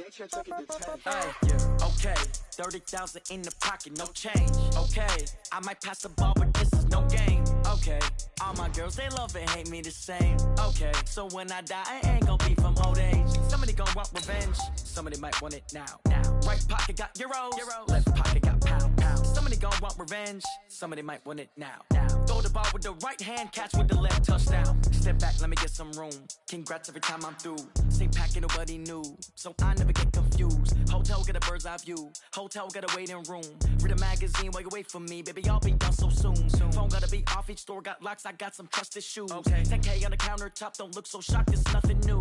Hey, yeah, okay. 30,000 in the pocket, no change. Okay, I might pass the ball, but this is no game. Okay, all my girls, they love and hate me the same. Okay, so when I die, I ain't gonna be from old age. Somebody gon' want revenge, somebody might want it now. Right pocket got euros, left pocket got pound. Somebody gon' want revenge, somebody might want it now. Throw the ball with the right hand, catch with the left, touchdown. Step back, let me get some room. Congrats every time I'm through. Same packet, nobody knew, so I never get confused. Hotel get a bird's eye view, hotel get a waiting room. Read a magazine while you wait for me, baby, I'll be done so soon. Phone gotta be off, each store got locks, I got some trusted shoes. 10K on the countertop, don't look so shocked, it's nothing new.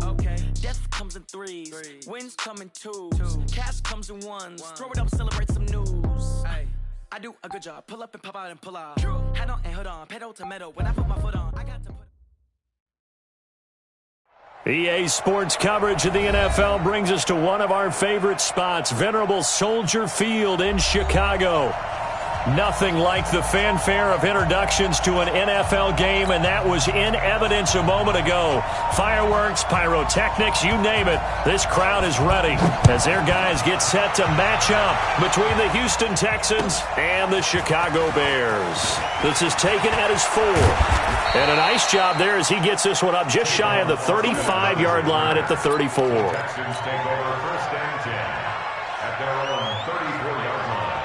Death comes in threes, wins come in twos, cash comes in ones. Throw it up, celebrate some news. I do a good job, pull up and pop out and pull out. Head on and hood on, pedal to metal. When I put my foot on, I got to put. EA Sports coverage of the NFL brings us to one of our favorite spots, venerable Soldier Field in Chicago. Nothing like the fanfare of introductions to an NFL game, and that was in evidence a moment ago. Fireworks, pyrotechnics, you name it. This crowd is ready as their guys get set to match up between the Houston Texans and the Chicago Bears. This is taken at his 4. And a nice job there as he gets this one up just shy of the 35-yard line at the 34. Texans take over first and 10 at their own 34-yard line.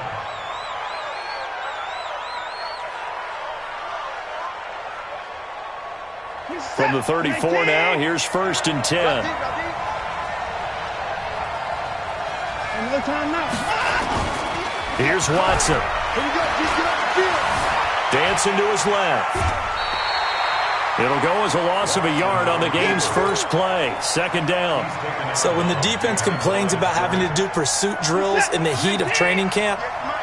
From the 34 now, here's first and 10. Here's Watson. Dancing to his left. It'll go as a loss of a yard on the game's first play. Second down. So when the defense complains about having to do pursuit drills in the heat of training camp,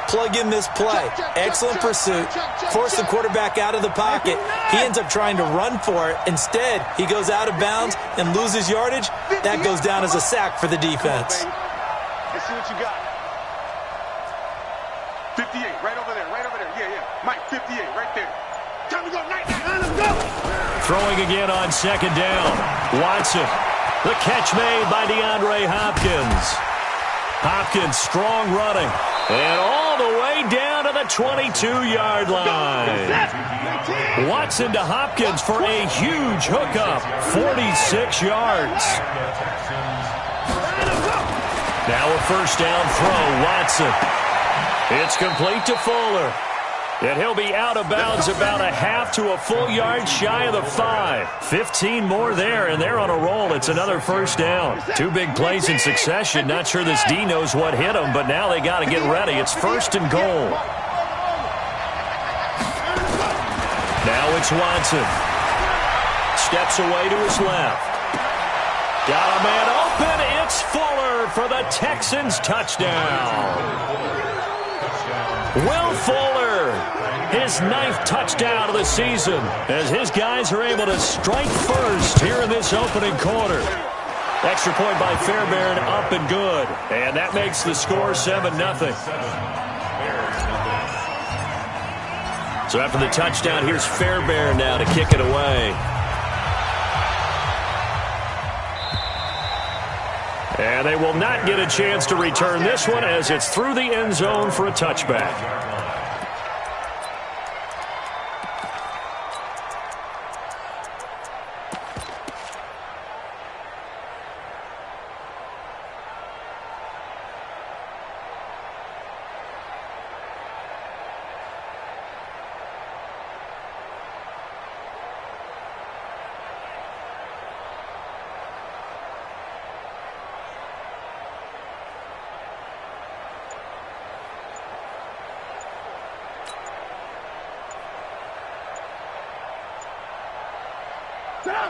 plug in this play. Excellent pursuit. Force the quarterback out of the pocket. He ends up trying to run for it. Instead, he goes out of bounds and loses yardage. That goes down as a sack for the defense. Let's see what you got. 58, right over there, right over there. Yeah. Mike, 58, right there. Time to go, night. Let's go. Throwing again on second down. Watson. The catch made by DeAndre Hopkins. Hopkins strong running. And all the way down to the 22-yard line. Watson to Hopkins for a huge hookup. 46 yards. Now a first down throw. Watson. It's complete to Fuller. And he'll be out of bounds about a half to a full yard shy of the 5. 15 more there, and they're on a roll. It's another first down. 2 big plays in succession. Not sure this D knows what hit him, but now they got to get ready. It's first and goal. Now it's Watson. Steps away to his left. Got a man open. It's Fuller for the Texans touchdown. Will Fuller, his 9th touchdown of the season, as his guys are able to strike first here in this opening quarter. Extra point by Fairbairn, up and good. And that makes the score 7-0. So after the touchdown, here's Fairbairn now to kick it away. And they will not get a chance to return this one as it's through the end zone for a touchback.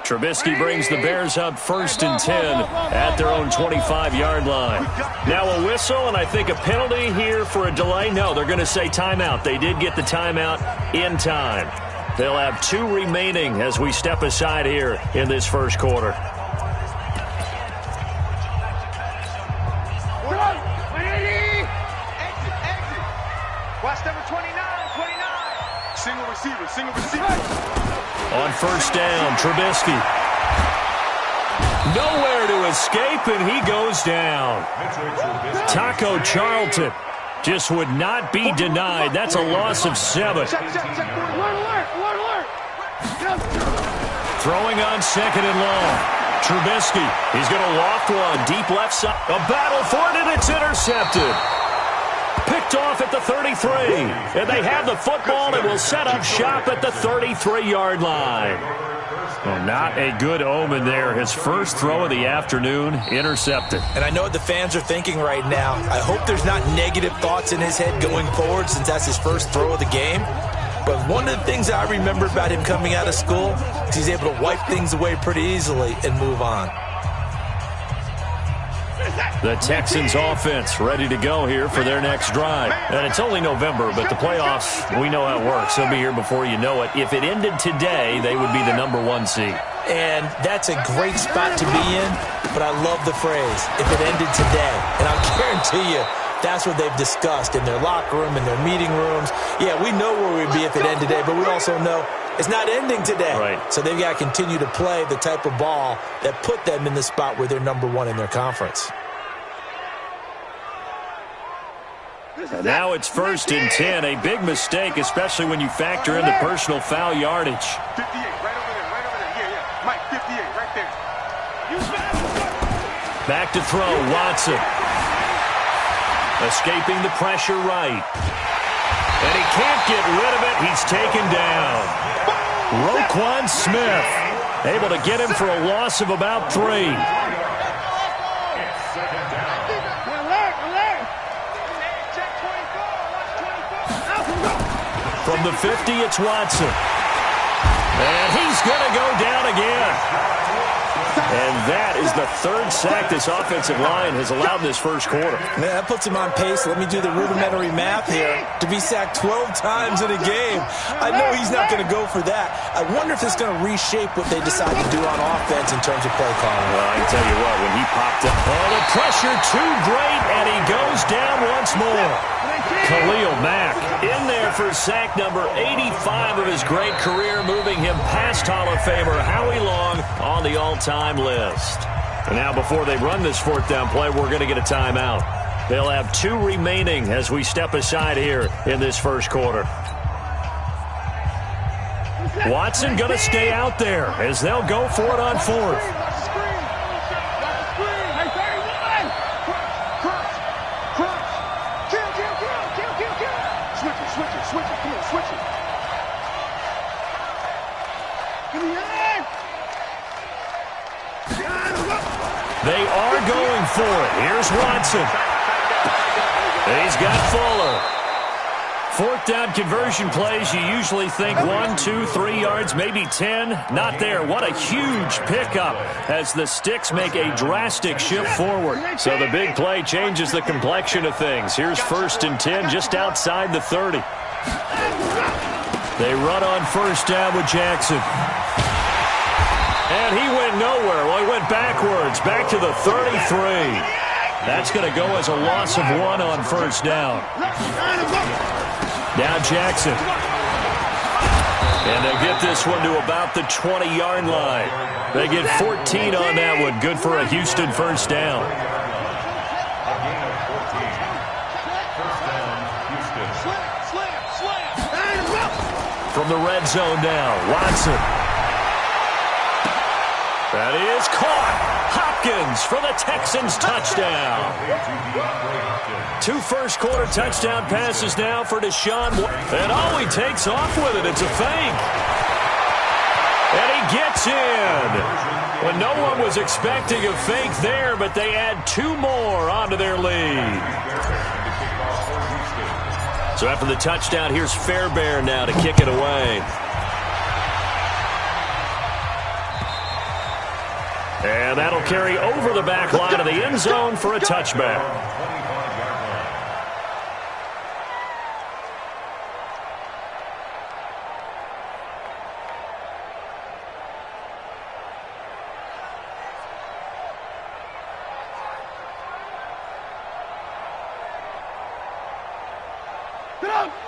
Trubisky brings the Bears up first and 10 at their own 25-yard line. Now a whistle, and I think a penalty here for a delay. No, they're going to say timeout. They did get the timeout in time. They'll have 2 remaining as we step aside here in this first quarter. Watch number 29. Single receiver. On first down, Trubisky. Nowhere to escape, and he goes down. Taco Charlton just would not be denied. That's a loss of 7. Throwing on 2nd and long. Trubisky, he's going to loft one. Deep left side. A battle for it, and it's intercepted. Picked off at the 33. And they have the football and will set up shop at the 33-yard line. Well, not a good omen there. His first throw of the afternoon, intercepted. And I know what the fans are thinking right now. I hope there's not negative thoughts in his head going forward since that's his first throw of the game. But one of the things I remember about him coming out of school is he's able to wipe things away pretty easily and move on. The Texans offense ready to go here for their next drive. And it's only November, but the playoffs, we know how it works. They'll be here before you know it. If it ended today, they would be the number 1 seed. And that's a great spot to be in, but I love the phrase, if it ended today. And I'll guarantee you, that's what they've discussed in their locker room, in their meeting rooms. Yeah, we know where we'd be if it ended today, but we also know it's not ending today. Right. So they've got to continue to play the type of ball that put them in the spot where they're number 1 in their conference. And now it's 1st and 10. A big mistake, especially when you factor in the personal foul yardage. 58, right over there. Yeah. Mike, 58, right there. Back to throw, Watson. Escaping the pressure right. And he can't get rid of it. He's taken down. Roquan Smith able to get him for a loss of about 3. From the 50, it's Watson. And he's going to go down again. And that is the 3rd sack this offensive line has allowed in this first quarter. Man, that puts him on pace. Let me do the rudimentary math here. To be sacked 12 times in a game. I know he's not going to go for that. I wonder if it's going to reshape what they decide to do on offense in terms of play calling. Well, I can tell you what, when he popped up, oh, the pressure too great, and he goes down once more. Khalil Mack in there for sack number 85 of his great career, moving him past Hall of Famer Howie Long on the all-time list. And now before they run this 4th down play, we're going to get a timeout. They'll have 2 remaining as we step aside here in this first quarter. Watson going to stay out there as they'll go for it on 4th. They are going for it. Here's Watson. He's got Fuller. 4th down conversion plays, you usually think 1, 2, 3 yards, maybe 10. Not there. What a huge pickup as the Sticks make a drastic shift forward. So the big play changes the complexion of things. Here's 1st and 10 just outside the 30. They run on 1st down with Jackson. And he went nowhere. Well, he went backwards, back to the 33. That's going to go as a loss of 1 on 1st down. Now Jackson. And they get this one to about the 20-yard line. They get 14 on that one. Good for a Houston 1st down. From the red zone now, Watson. That is caught. Hopkins for the Texans touchdown. 2 first-quarter touchdown passes now for Deshaun. And he takes off with it. It's a fake. And he gets in. When no one was expecting a fake there, but they add 2 more onto their lead. So after the touchdown, here's Fairbairn now to kick it away. And that'll carry over the back line of the end zone for a touchback.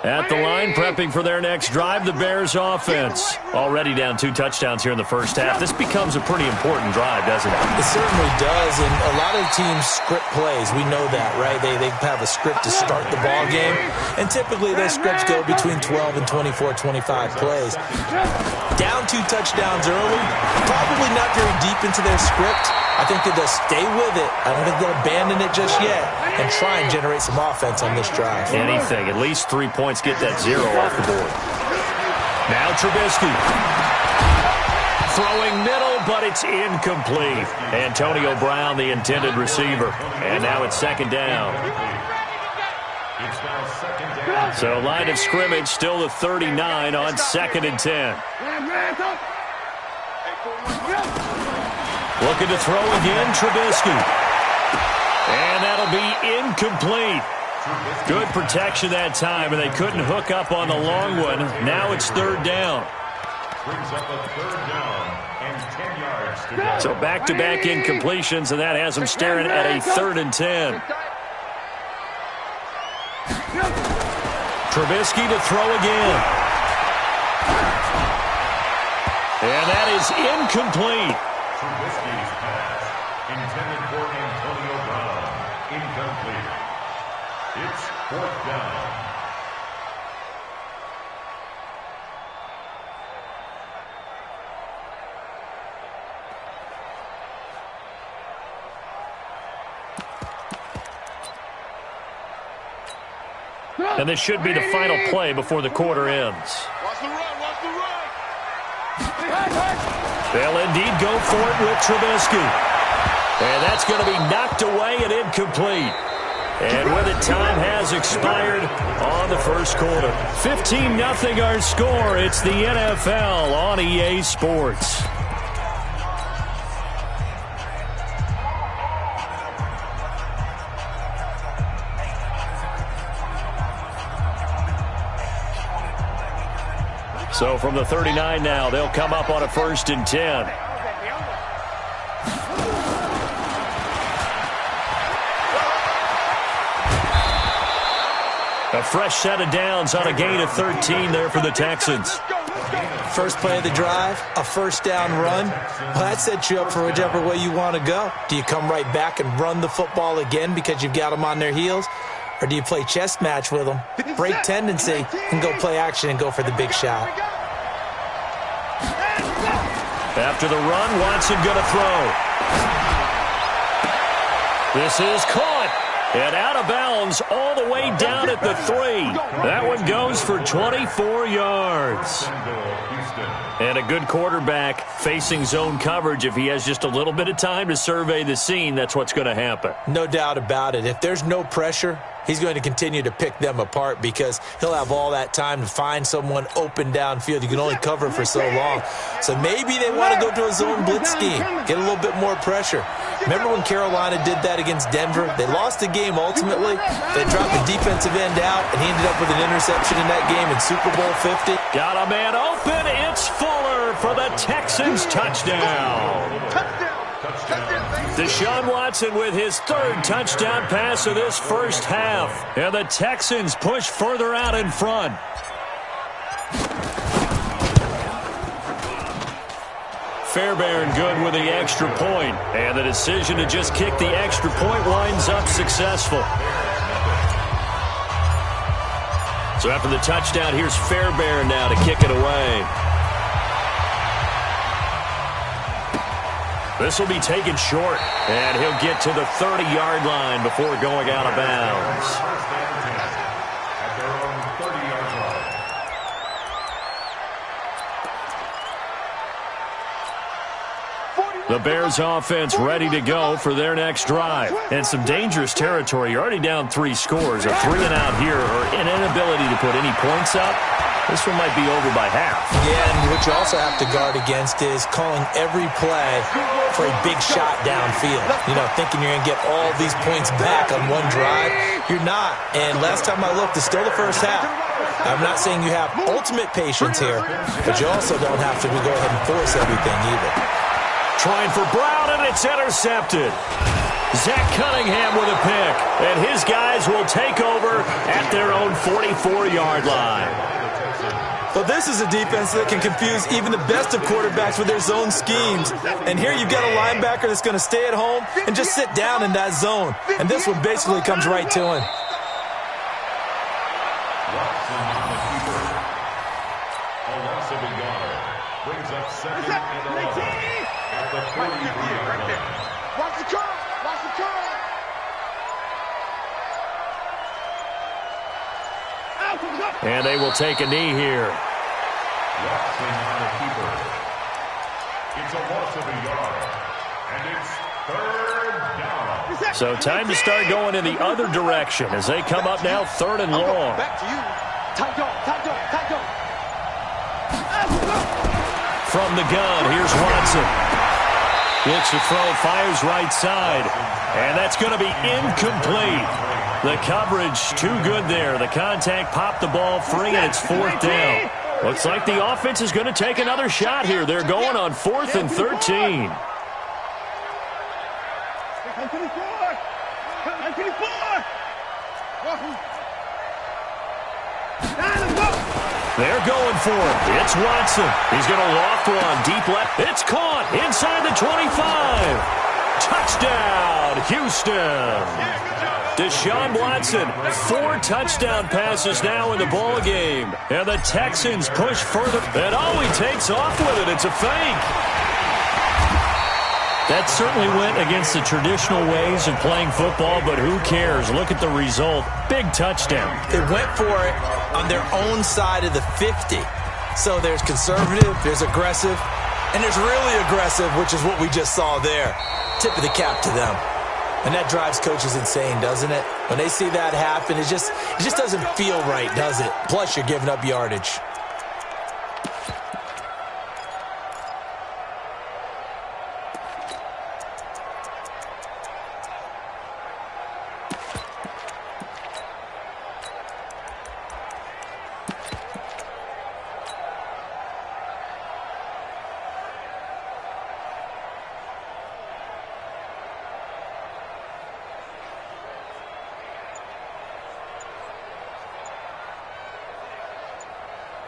At the line, prepping for their next drive, the Bears offense. Already down 2 touchdowns here in the first half. This becomes a pretty important drive, doesn't it? It certainly does, and a lot of teams script plays. We know that, right? They have a script to start the ball game, and typically those scripts go between 12 and 24, 25 plays. Down 2 touchdowns early, probably not very deep into their script. I think that they'll stay with it. I don't think they'll abandon it just yet and try and generate some offense on this drive. Anything. At least 3 points, get that 0 off the board. Now Trubisky. Throwing middle, but it's incomplete. Antonio Brown, the intended receiver. And now it's second down. So line of scrimmage still the 39 on 2nd and 10. Looking to throw again, Trubisky. And that'll be incomplete. Good protection that time, and they couldn't hook up on the long one. Now it's 3rd down. Brings up a 3rd down and 10 yards to go. So back-to-back incompletions, and that has them staring at a 3rd and 10. Trubisky to throw again. And that is incomplete. Trubisky's pass, intended for Antonio Brown, incomplete. It's 4th down. And this should be the final play before the quarter ends. Watch the run, watch the run. They'll indeed go for it with Trubisky. And that's going to be knocked away and incomplete. And with it, time has expired on the first quarter. 15-0 our score. It's the NFL on EA Sports. So from the 39 now, they'll come up on a 1st and 10. A fresh set of downs on a gain of 13 there for the Texans. First play of the drive, a 1st down run. Well, that sets you up for whichever way you want to go. Do you come right back and run the football again because you've got them on their heels? Or do you play chess match with them, break tendency, and go play action and go for the big shot? After the run, Watson going to throw. This is caught. And out of bounds all the way down at the 3. That one goes for 24 yards. And a good quarterback facing zone coverage. If he has just a little bit of time to survey the scene, that's what's going to happen. No doubt about it. If there's no pressure, he's going to continue to pick them apart because he'll have all that time to find someone open downfield. You can only cover for so long. So maybe they want to go to a zone blitz scheme, get a little bit more pressure. Remember when Carolina did that against Denver? They lost the game ultimately. They dropped the defensive end out, and he ended up with an interception in that game in Super Bowl 50. Got a man open. It's Fuller for the Texans touchdown. Deshaun Watson with his 3rd touchdown pass of this first half. And the Texans push further out in front. Fairbairn good with the extra point. And the decision to just kick the extra point winds up successful. So after the touchdown, here's Fairbairn now to kick it away. This will be taken short, and he'll get to the 30-yard line before going out of bounds. At their own 30-yard line. The Bears offense ready to go for their next drive. And some dangerous territory. You're already down 3 scores. A 3-and-out here or an inability to put any points up. This one might be over by half. Yeah, and what you also have to guard against is calling every play for a big shot downfield. You know, thinking you're going to get all these points back on one drive. You're not. And last time I looked, it's still the first half. I'm not saying you have ultimate patience here, but you also don't have to go ahead and force everything either. Trying for Brown, and it's intercepted. Zach Cunningham with a pick, and his guys will take over at their own 44-yard line. Well, this is a defense that can confuse even the best of quarterbacks with their zone schemes. And here you've got a linebacker that's going to stay at home and just sit down in that zone. And this one basically comes right to him. Brings up second and 11 at the 43-yard line. Watch the curve. Watch the curve. And they will take a knee here. Watson on the keeper. It's a loss of a yard. And it's third down. So time to start going in the other direction as they come up now third and long. Back to you. Tight dog, tight dog, tight dog. From the gun, here's Watson. Looks to throw, fires right side. And that's going to be incomplete. The coverage too good there. The contact popped the ball free, and it's fourth down. Looks like the offense is going to take another shot here. They're going on 4th and 13. They're going for it. It's Watson. He's going to loft one. Deep left. It's caught inside the 25. Touchdown, Houston. Deshaun Watson, 4 touchdown passes now in the ball game. And the Texans push further. And oh, he takes off with it. It's a fake. That certainly went against the traditional ways of playing football, but who cares? Look at the result. Big touchdown. They went for it on their own side of the 50. So there's conservative, there's aggressive, and there's really aggressive, which is what we just saw there. Tip of the cap to them. And that drives coaches insane, doesn't it? When they see that happen, it just doesn't feel right, does it? Plus, you're giving up yardage.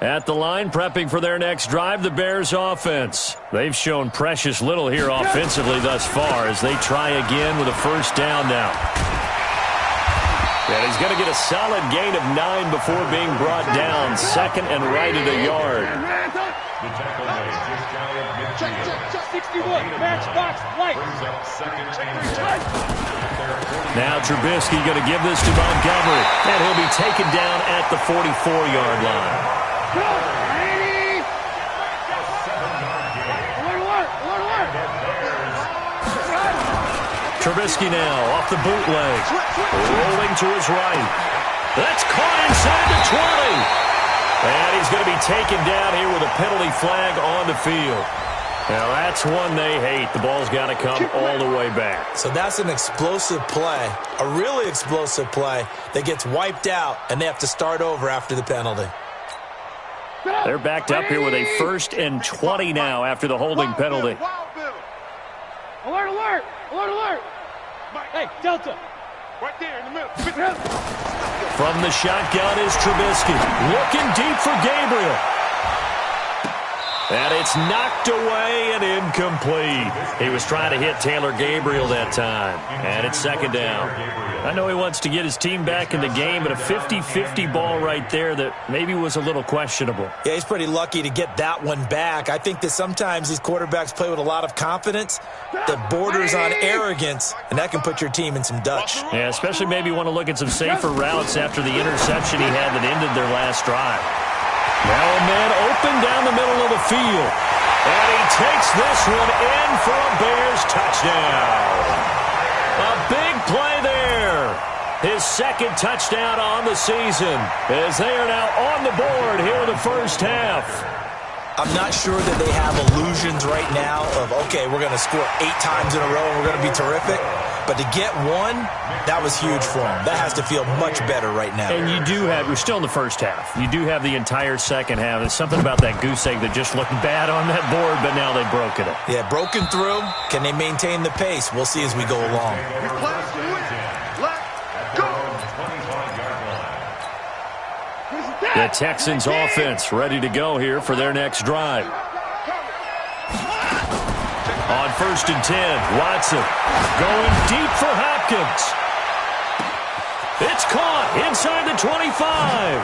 At the line, prepping for their next drive, the Bears offense. They've shown precious little here offensively thus far as they try again with a first down now. And he's going to get a solid gain of 9 before being brought down. Second and right at a yard. The tackle made just shy of midfield. Check, 61, match box, light. Brings up second and 10. Now Trubisky going to give this to Montgomery. And he'll be taken down at the 44-yard line. Trubisky now off the bootleg. Rolling to his right. That's caught inside the 20. And he's going to be taken down here with a penalty flag on the field. Now that's one they hate. The ball's got to come all the way back. So that's an explosive play, a really explosive play that gets wiped out, and they have to start over after the penalty. They're backed up here with a 1st and 20 now after the holding penalty. Alert, alert, alert, alert. Hey, Delta. Right there in the middle. From the shotgun is Trubisky. Looking deep for Gabriel. And it's knocked away and incomplete. He was trying to hit Taylor Gabriel that time. And it's second down. I know he wants to get his team back in the game, but a 50-50 ball right there that maybe was a little questionable. Yeah, he's pretty lucky to get that one back. I think that sometimes these quarterbacks play with a lot of confidence that borders on arrogance, and that can put your team in some Dutch. Yeah, especially maybe want to look at some safer routes after the interception he had that ended their last drive. Now a man open down the middle of the field. And he takes this one in for a Bears touchdown. A big play there. His second touchdown on the season as they are now on the board here in the first half. I'm not sure that they have illusions right now of, okay, we're going to score 8 times in a row and we're going to be terrific. But to get one, that was huge for him. That has to feel much better right now. And we're still in the first half. You do have the entire second half. There's something about that goose egg that just looked bad on that board, but now they've broken it. Yeah, broken through. Can they maintain the pace? We'll see as we go along. The Texans offense ready to go here for their next drive. On 1st and 10, Watson going deep for Hopkins. It's caught inside the 25.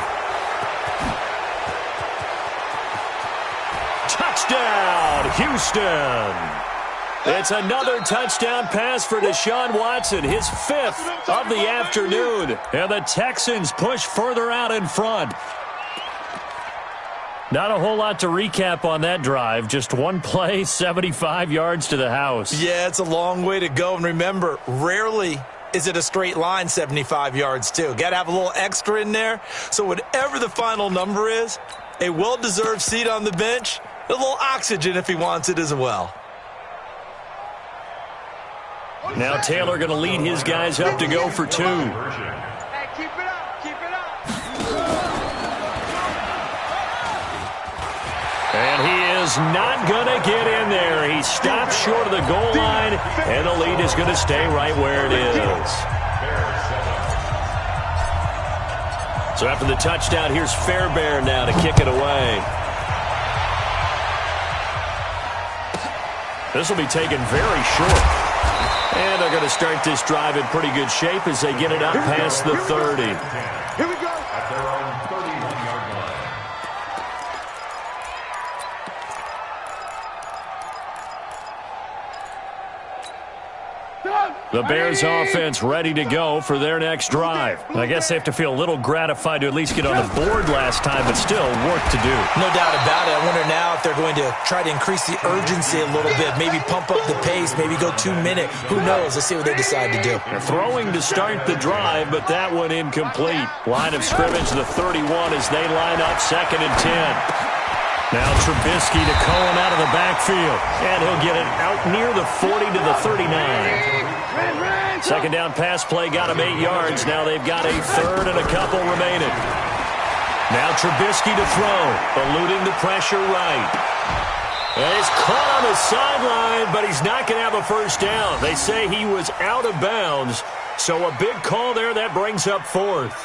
Touchdown, Houston. It's another touchdown pass for Deshaun Watson, his 5th of the afternoon. And the Texans push further out in front. Not a whole lot to recap on that drive. Just one play, 75 yards to the house. Yeah, it's a long way to go. And remember, rarely is it a straight line 75 yards, too. Got to have a little extra in there. So whatever the final number is, a well-deserved seat on the bench, a little oxygen if he wants it as well. Now Taylor going to lead his guys up to go for 2. Hey, keep it up, keep it up. And he is not going to get in there. He stops short of the goal line, and the lead is going to stay right where it is. So after the touchdown, here's Fairbairn now to kick it away. This will be taken very short. And they're going to start this drive in pretty good shape as they get it up past the 30. Here we go. At their own 31-yard line. The Bears offense ready to go for their next drive. I guess they have to feel a little gratified to at least get on the board last time, but still work to do. No doubt about it. I wonder now if they're going to try to increase the urgency a little bit, maybe pump up the pace, maybe go 2-minute. Who knows? Let's see what they decide to do. They're throwing to start the drive, but that one incomplete. Line of scrimmage, the 31 as they line up 2nd and 10. Now Trubisky to Cohen out of the backfield, and he'll get it out near the 40 to the 39. Second down pass play got him 8 yards. Now they've got a 3rd and a couple remaining. Now Trubisky to throw, eluding the pressure right. And he's caught on the sideline, but he's not going to have a first down. They say he was out of bounds, so a big call there that brings up 4th.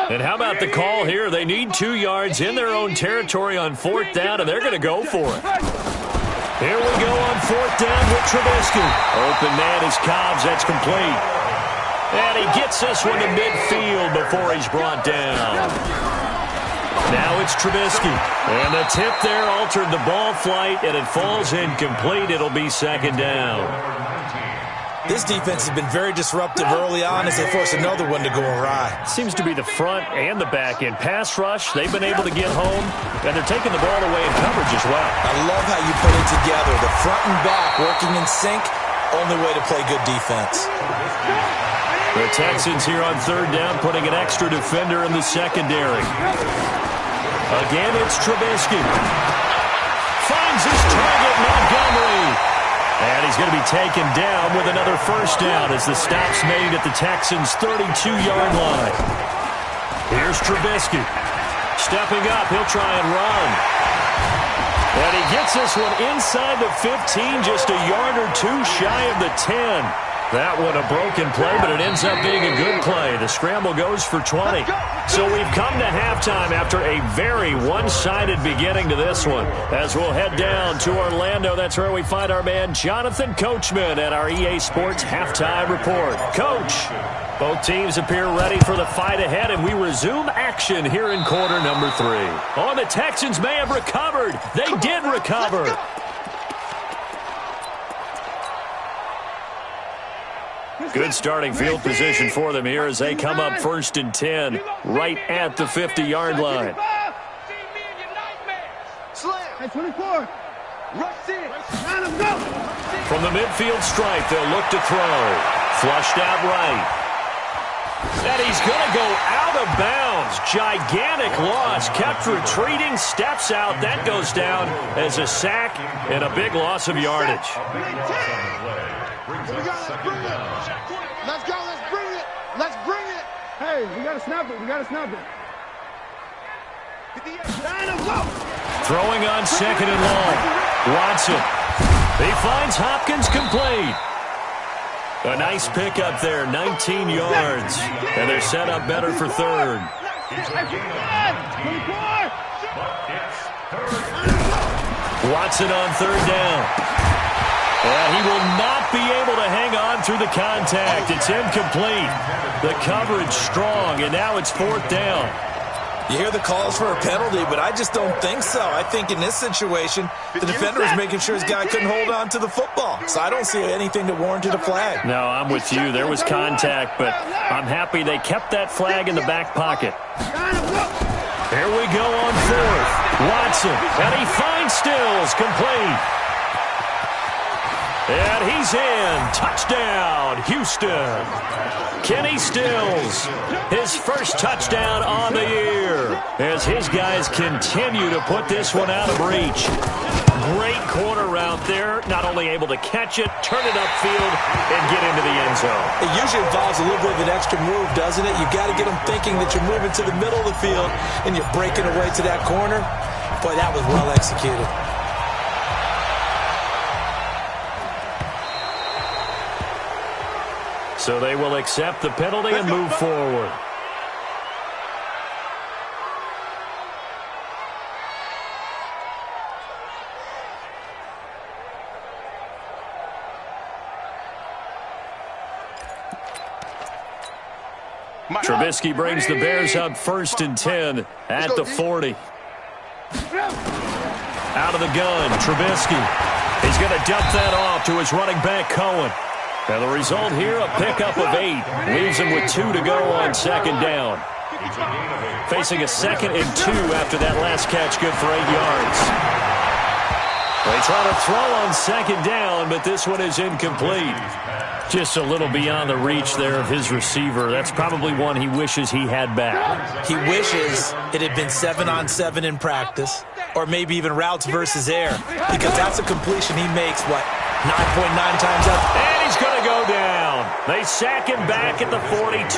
And how about the call here? They need 2 yards in their own territory on 4th down, and they're going to go for it. Here we go on 4th down with Trubisky. Open man is Cobbs. That's complete. And he gets this one to midfield before he's brought down. Now it's Trubisky. And the tip there altered the ball flight, and it falls incomplete. It'll be 2nd down. This defense has been very disruptive early on as they force another one to go awry. Seems to be the front and the back end. Pass rush, they've been able to get home, and they're taking the ball away in coverage as well. I love how you put it together. The front and back working in sync, only way to play good defense. The Texans here on 3rd down putting an extra defender in the secondary. Again, it's Trubisky. Finds his target, Montgomery. And he's going to be taken down with another first down as the stop's made at the Texans' 32-yard line. Here's Trubisky. Stepping up, he'll try and run. And he gets this one inside the 15, just a yard or 2 shy of the 10. That one a broken play, but it ends up being a good play. The scramble goes for 20. So we've come to halftime after a very one-sided beginning to this one. As we'll head down to Orlando, that's where we find our man Jonathan Coachman at our EA Sports Halftime Report. Coach, both teams appear ready for the fight ahead, and we resume action here in quarter number 3. Oh, the Texans may have recovered. They did recover. Good starting field position for them here as they come up 1st and 10 right at the 50-yard line. Hey, 24. From the midfield stripe, they'll look to throw. Flushed out right. And he's going to go out of bounds. Gigantic loss. Kept retreating, steps out. That goes down as a sack and a big loss of yardage. Let's go. Let's bring it. Let's bring it. Hey, we got to snap it. We got to snap it. Throwing on second and long. Watson. He finds Hopkins complete. A nice pickup there, 19 yards. And they're set up better for third. Watson on third down. And he will not be able to hang on through the contact. It's incomplete. The coverage strong, and now it's fourth down. You hear the calls for a penalty, but I just don't think so. I think in this situation, the defender was making sure his guy couldn't hold on to the football. So I don't see anything that warranted a flag. No, I'm with you. There was contact, but I'm happy they kept that flag in the back pocket. Here we go on fourth. Watson, and he finds Stills, complete. And he's in. Touchdown, Houston. Kenny Stills, his first touchdown on the year as his guys continue to put this one out of reach. Great corner route there, not only able to catch it, turn it upfield, and get into the end zone. It usually involves a little bit of an extra move, doesn't it? You got to get them thinking that you're moving to the middle of the field and you're breaking away to that corner. Boy, that was well executed. So they will accept the penalty and move forward. Trubisky brings the Bears up 1st and 10 at the 40. Out of the gun, Trubisky. He's going to dump that off to his running back, Cohen. And the result here, a pickup of 8. Leaves him with 2 to go on second down. Facing a 2nd and 2 after that last catch, good for 8 yards. They try to throw on second down, but this one is incomplete. Just a little beyond the reach there of his receiver. That's probably one he wishes he had back. He wishes it had been 7-on-7 in practice, or maybe even routes versus air, because that's a completion he makes, 9.9 times up. And he's going to go down. They sack him back at the 42.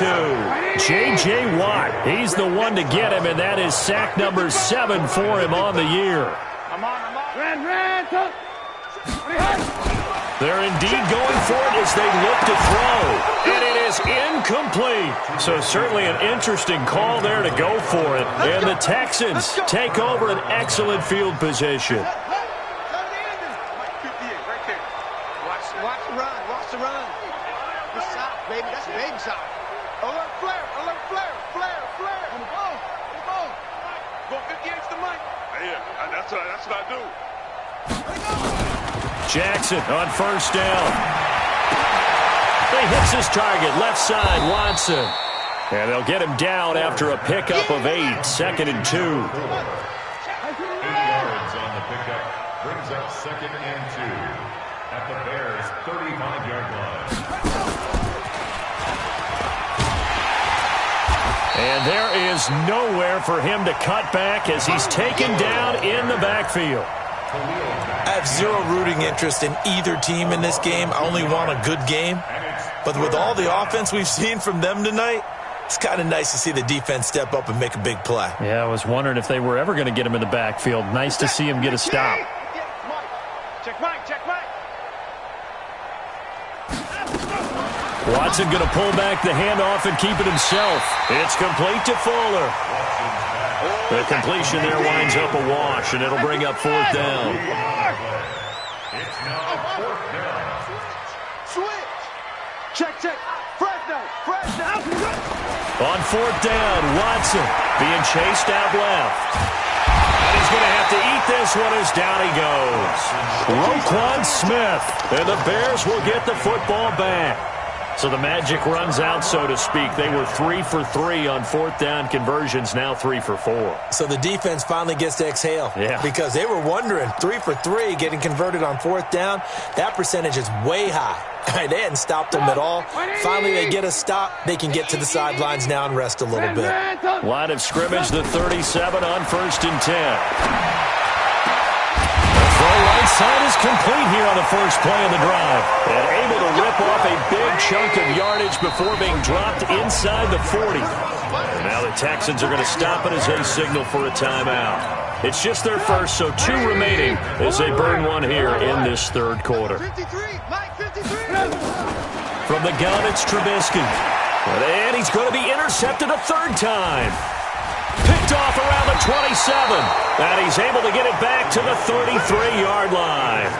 J.J. Watt, he's the one to get him, and that is sack number 7 for him on the year. They're indeed going for it as they look to throw. And it is incomplete. So certainly an interesting call there to go for it. And the Texans take over an excellent field position. Watch the run. Good shot, baby. That's a baby shot. Alert flare. Come on. Go 58 to the mic. Yeah, that's what I do. Jackson on first down. He hits his target, left side, Watson. And they'll get him down after a pickup of 8, 2nd and 2. 8 yards on the pickup. Brings up 2nd and 2 at the Bears' 35-yard line. And there is nowhere for him to cut back as he's taken down in the backfield. I have zero rooting interest in either team in this game. I only want a good game. But with all the offense we've seen from them tonight, it's kind of nice to see the defense step up and make a big play. Yeah, I was wondering if they were ever going to get him in the backfield. Nice to see him get a stop. Check Mike. Watson going to pull back the handoff and keep it himself. It's complete to Fuller. The completion there winds up a wash, and it'll bring up 4th down. It's now 4th down. Switch. Check. Fresno. On 4th down, Watson being chased out left. And he's going to have to eat this one as down he goes. Roquan Smith, and the Bears will get the football back. So the magic runs out, so to speak. They were 3 for 3 on 4th down conversions, now 3 for 4. So the defense finally gets to exhale. Yeah. Because they were wondering, 3 for 3 getting converted on 4th down. That percentage is way high. They hadn't stopped them at all. Finally, they get a stop. They can get to the sidelines now and rest a little bit. Line of scrimmage, the 37 on 1st and 10. Throw right side is complete here on the first play of the drive. And able to rip off a big chunk of yardage before being dropped inside the 40. And now the Texans are going to stop it as they signal for a timeout. It's just their first, so 2 remaining as they burn one here in this third quarter. From the gun, it's Trubisky. And he's going to be intercepted a 3rd time. Picked off around the 27. And he's able to get it back to the 33-yard line.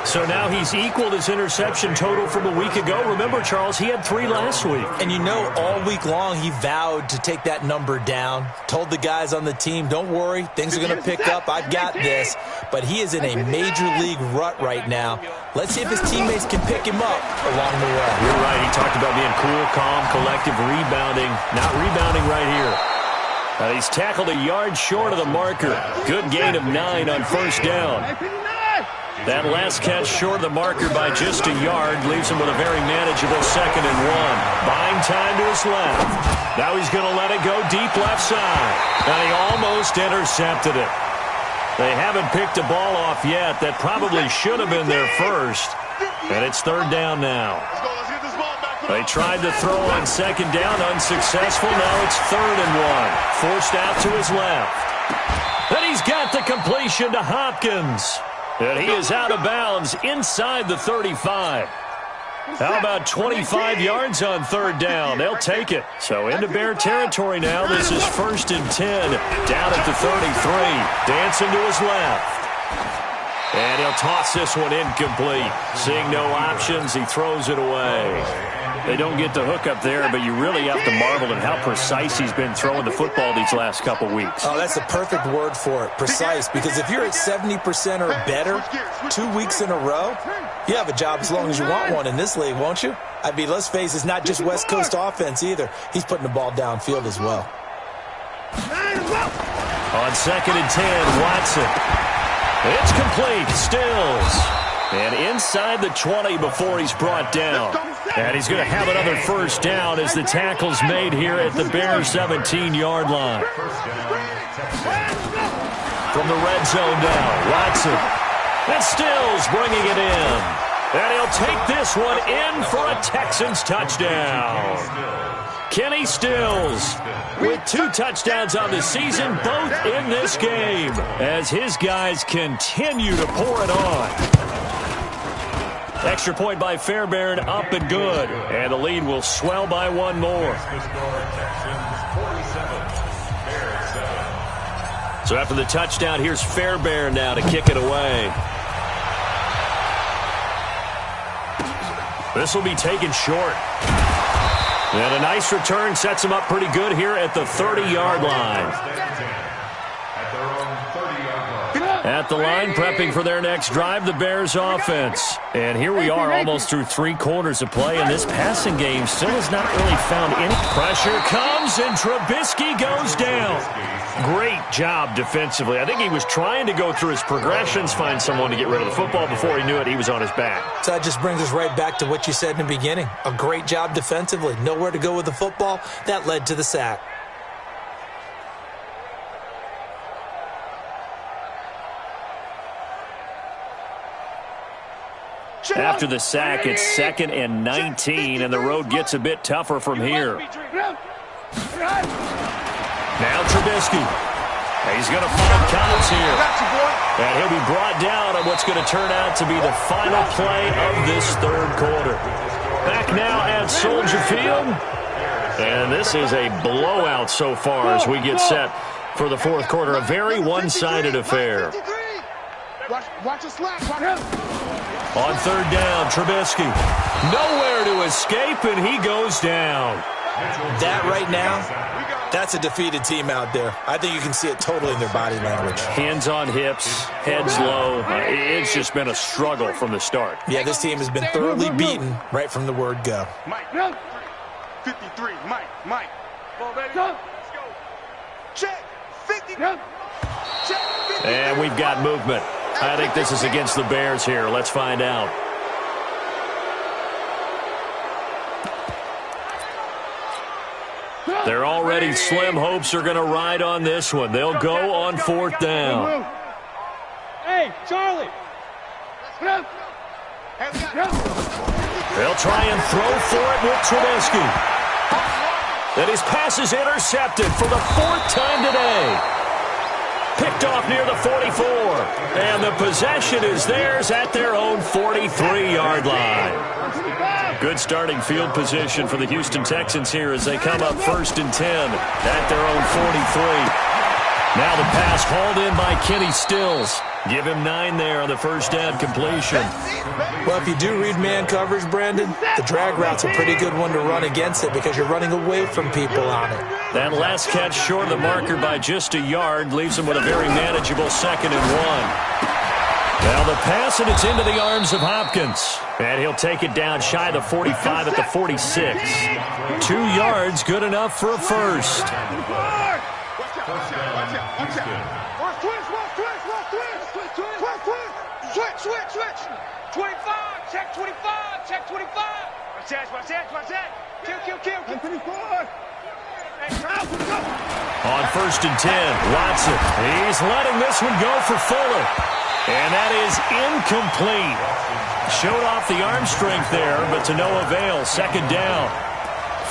So now he's equaled his interception total from a week ago. Remember, Charles, he had 3 last week. And you know, all week long he vowed to take that number down. Told the guys on the team, don't worry, things are going to pick up. I've got this. But he is in a major league rut right now. Let's see if his teammates can pick him up along the way. You're right. He talked about being cool, calm, collective, rebounding. Not rebounding right here. He's tackled a yard short of the marker. Good gain of 9 on 1st down. That last catch short of the marker by just a yard leaves him with a very manageable 2nd and 1. Buying time to his left. Now he's going to let it go deep left side. And he almost intercepted it. They haven't picked a ball off yet. That probably should have been their first. And it's 3rd down now. They tried to throw on 2nd down, unsuccessful. Now it's 3rd and 1. Forced out to his left. Then he's got the completion to Hopkins. And he is out of bounds inside the 35. How about 25 yards on 3rd down? They'll take it. So into Bear territory now. This is 1st and 10. Down at the 33. Dancing to his left. And he'll toss this one incomplete. Seeing no options, he throws it away. They don't get the hook up there, but you really have to marvel at how precise he's been throwing the football these last couple weeks. Oh, that's the perfect word for it, precise. Because if you're at 70% or better 2 weeks in a row, you have a job as long as you want one in this league, won't you? I mean, let's face it, it's not just West Coast offense either. He's putting the ball downfield as well. On 2nd and 10, Watson. It's complete. Stills. And inside the 20 before he's brought down. And he's going to have another 1st down as the tackle's made here at the Bears' 17-yard line. From the red zone now, Watson. And Stills bringing it in. And he'll take this one in for a Texans touchdown. Kenny Stills with 2 touchdowns on the season, both in this game, as his guys continue to pour it on. Extra point by Fairbairn, up and good. And the lead will swell by 1 more. So after the touchdown, here's Fairbairn now to kick it away. This will be taken short. And a nice return sets him up pretty good here at the 30-yard line. At the line, prepping for their next drive, the Bears offense. And here we are almost through 3 quarters of play, and this passing game still has not really found any. Pressure comes, and Trubisky goes down. Great job defensively. I think he was trying to go through his progressions, find someone to get rid of the football. Before he knew it, he was on his back. So that just brings us right back to what you said in the beginning. A great job defensively. Nowhere to go with the football. That led to the sack. After the sack, it's 2nd and 19, and the road gets a bit tougher from here. Now Trubisky. He's going to find counts here. And he'll be brought down on what's going to turn out to be the final play of this 3rd quarter. Back now at Soldier Field. And this is a blowout so far as we get set for the 4th quarter. A very one-sided affair. Watch us slap. On 3rd down, Trubisky. Nowhere to escape, and he goes down. That right now, that's a defeated team out there. I think you can see it totally in their body language. Hands on hips, heads low. It's just been a struggle from the start. Yeah, this team has been thoroughly beaten right from the word go. Mike. 53. Mike. Come on, baby. Let's go. Check. 50. Check. 50. And we've got movement. I think this is against the Bears here. Let's find out. Their already slim hopes are going to ride on this one. They'll go on 4th down. Hey, Charlie. They'll try and throw for it with Trubisky. And his pass is intercepted for the 4th time today. Picked off near the 44. And the possession is theirs at their own 43-yard line. Good starting field position for the Houston Texans here as they come up 1st and 10 at their own 43. Now the pass hauled in by Kenny Stills. Give him 9 there on the first down completion. Well, if you do read man coverage, Brandon, the drag route's a pretty good one to run against it because you're running away from people on it. That last catch short of the marker by just a yard leaves him with a very manageable 2nd and 1. Now the pass, and it's into the arms of Hopkins. And he'll take it down shy of the 45 at the 46. 2 yards, good enough for a first. Switch. 25, check 25, check 25. Watch that. Kill. On 1st and 10, Watson. He's letting this one go for Fuller. And that is incomplete. Showed off the arm strength there, but to no avail. 2nd down.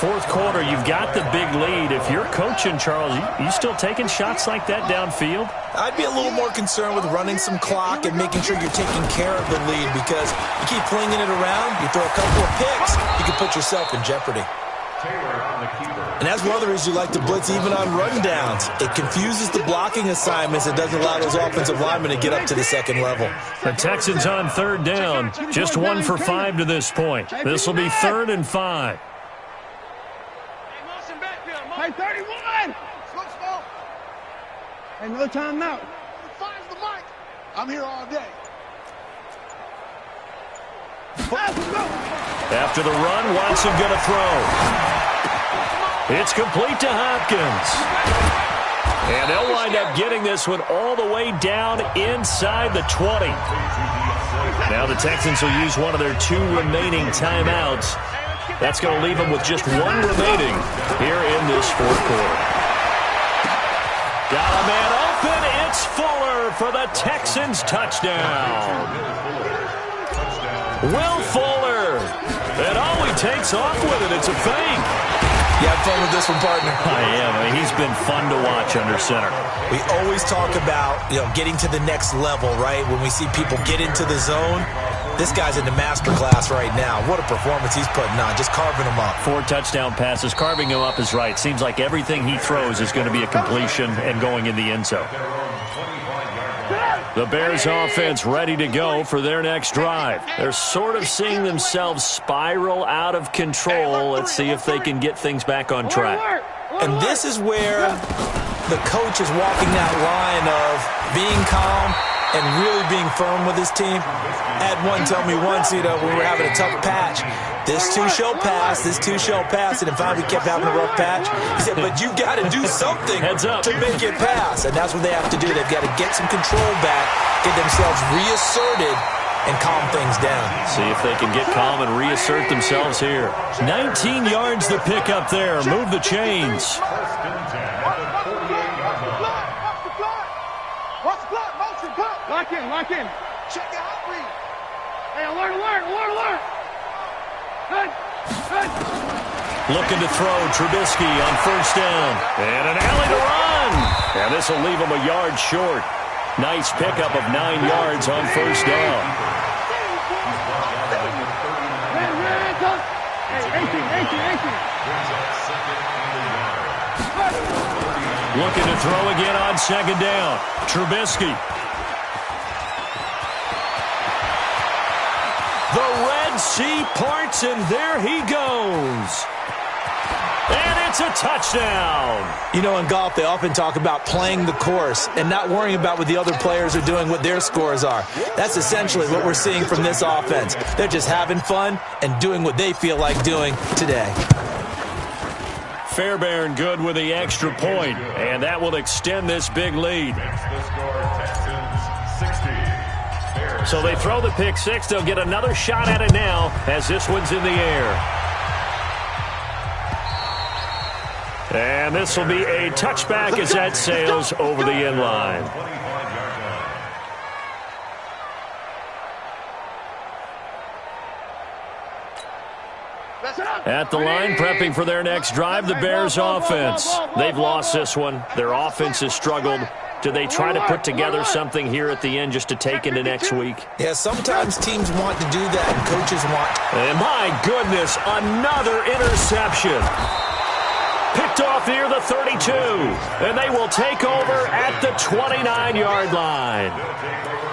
4th quarter, you've got the big lead. If you're coaching, Charles, you still taking shots like that downfield? I'd be a little more concerned with running some clock and making sure you're taking care of the lead because you keep flinging it around, you throw a couple of picks, you can put yourself in jeopardy. And that's one of the reasons you like to blitz even on rundowns. It confuses the blocking assignments. It doesn't allow those offensive linemen to get up to the 2nd level. The Texans on 3rd down. Just 1 for 5 to this point. This will be 3rd and 5. Hey, 31! Slow. Hey, no time now. Finds the mic. I'm here all day. After the run, Watson going to throw. It's complete to Hopkins. And they'll wind up getting this one all the way down inside the 20. Now the Texans will use one of their 2 remaining timeouts. That's going to leave them with just 1 remaining here in this 4th quarter. Got a man open. It's Fuller for the Texans touchdown. Will Fuller. And he takes off with it. It's a fake. You have fun with this one, partner? I am. I mean, he's been fun to watch under center. We always talk about, getting to the next level, right? When we see people get into the zone, this guy's in the master class right now. What a performance he's putting on, just carving them up. 4 touchdown passes. Carving him up is right. Seems like everything he throws is going to be a completion and going in the end zone. The Bears offense ready to go for their next drive. They're sort of seeing themselves spiral out of control. Let's see if they can get things back on track. And this is where the coach is walking that line of being calm and really being firm with his team. Had one tell me once, when we were having a tough patch, this too shall pass, and then finally we kept having a rough patch. He said, but you got to do something to make it pass, and that's what they have to do. They've got to get some control back, get themselves reasserted, and calm things down. See if they can get calm and reassert themselves here. 19 yards to pick up there. Move the chains. Lock in. Check the hot read. Hey, alert. Good. Looking to throw, Trubisky on 1st down. And an alley to run. And this will leave him a yard short. Nice pickup of 9 yards on 1st down. Looking to throw again on 2nd down. Trubisky. The Red Sea parts, and there he goes. And it's a touchdown. In golf, they often talk about playing the course and not worrying about what the other players are doing, what their scores are. That's essentially what we're seeing from this offense. They're just having fun and doing what they feel like doing today. Fairbairn good with the extra point, and that will extend this big lead. So they throw the pick 6. They'll get another shot at it now as this one's in the air. And this will be a touchback as that sails over the end line. At the line, prepping for their next drive, the Bears offense. They've lost this one. Their offense has struggled. Do they try to put together something here at the end just to take into next week? Yeah, sometimes teams want to do that and coaches want. And my goodness, another interception. Picked off near the 32. And they will take over at the 29-yard line.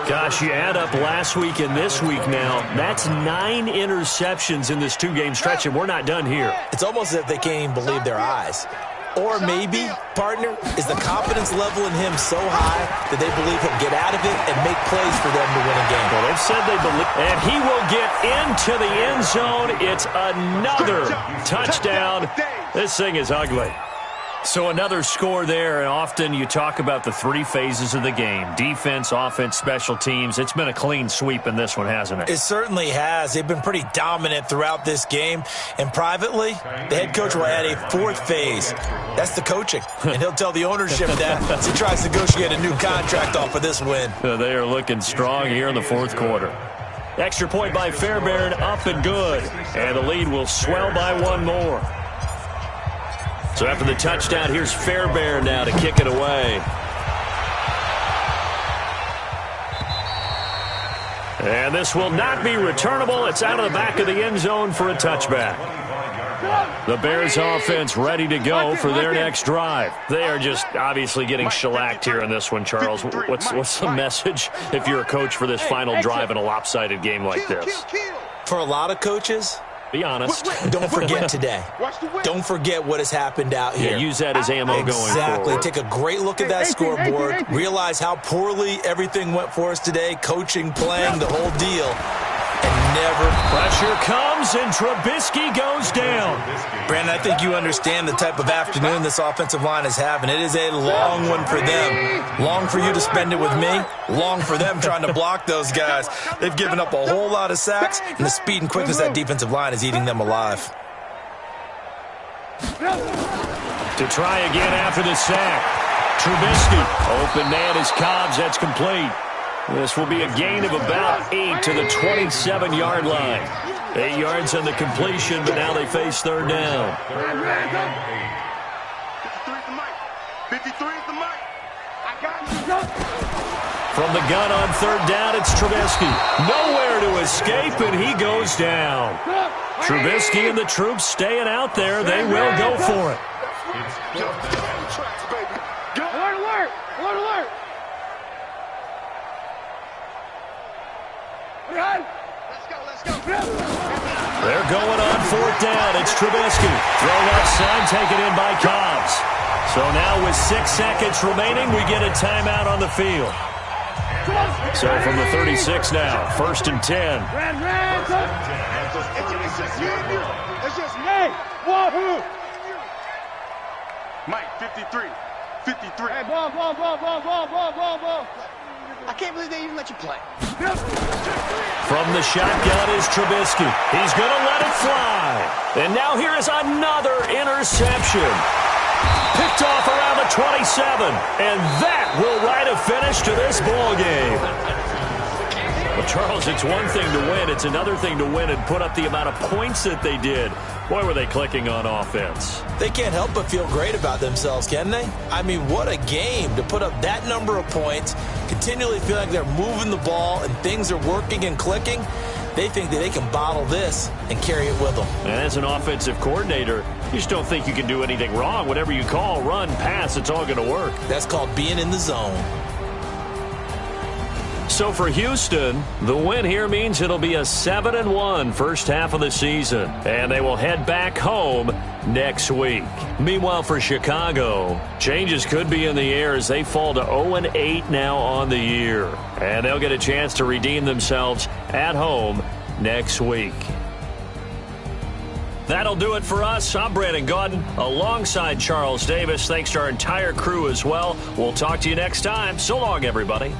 Gosh, you add up last week and this week now, that's 9 interceptions in this 2-game stretch, and we're not done here. It's almost as if they can't even believe their eyes. Or maybe, partner, is the confidence level in him so high that they believe he'll get out of it and make plays for them to win a game. Well, they've said they believe, and he will get into the end zone. It's another touchdown. This thing is ugly. So another score there, and often you talk about the 3 phases of the game. Defense, offense, special teams. It's been a clean sweep in this one, hasn't it? It certainly has. They've been pretty dominant throughout this game. And privately, the head coach will add a 4th phase. That's the coaching. And he'll tell the ownership that as he tries to negotiate a new contract off of this win. They are looking strong here in the 4th quarter. Extra point by Fairbairn, up and good. And the lead will swell by 1 more. So after the touchdown, here's Fairbairn now to kick it away. And this will not be returnable. It's out of the back of the end zone for a touchback. The Bears offense ready to go for their next drive. They are just obviously getting shellacked here in this one, Charles. What's the message if you're a coach for this final drive in a lopsided game like this? For a lot of coaches, be honest. Don't forget today. Don't forget what has happened out here. Yeah, use that as ammo going forward. Exactly. Take a great look at that scoreboard. Realize how poorly everything went for us today. Coaching, playing, the whole deal. And never. Pressure comes, and Trubisky goes down. Brandon, I think you understand the type of afternoon this offensive line is having. It is a long one for them. Long for you to spend it with me. Long for them trying to block those guys. They've given up a whole lot of sacks, and the speed and quickness of that defensive line is eating them alive. To try again after the sack. Trubisky. Open man is Cobbs. That's complete. This will be a gain of about 8 to the 27-yard line. 8 yards on the completion, but now they face 3rd down. 53 is the mic. I got you. From the gun on 3rd down, it's Trubisky. Nowhere to escape, and he goes down. Trubisky and the troops staying out there. They will go for it. Alert, alert, alert, alert. Let's go. They're going on 4th down. It's Trubisky. Thrown outside, taken in by Cobbs. So now with 6 seconds remaining, we get a timeout on the field. So from the 36 now, 1st and 10. It's just me. Wahoo. Mike, 53. 53. Hey, ball. I can't believe they even let you play. From the shotgun is Trubisky. He's going to let it fly. And now here is another interception. Picked off around the 27. And that will write a finish to this ball game. Well, Charles, it's one thing to win. It's another thing to win and put up the amount of points that they did. Boy, were they clicking on offense. They can't help but feel great about themselves, can they? I mean, what a game to put up that number of points, continually feel like they're moving the ball and things are working and clicking. They think that they can bottle this and carry it with them. And as an offensive coordinator, you just don't think you can do anything wrong. Whatever you call, run, pass, it's all going to work. That's called being in the zone. So for Houston, the win here means it'll be a 7-1 first half of the season, and they will head back home next week. Meanwhile, for Chicago, changes could be in the air as they fall to 0-8 now on the year, and they'll get a chance to redeem themselves at home next week. That'll do it for us. I'm Brandon Gaudin alongside Charles Davis. Thanks to our entire crew as well. We'll talk to you next time. So long, everybody.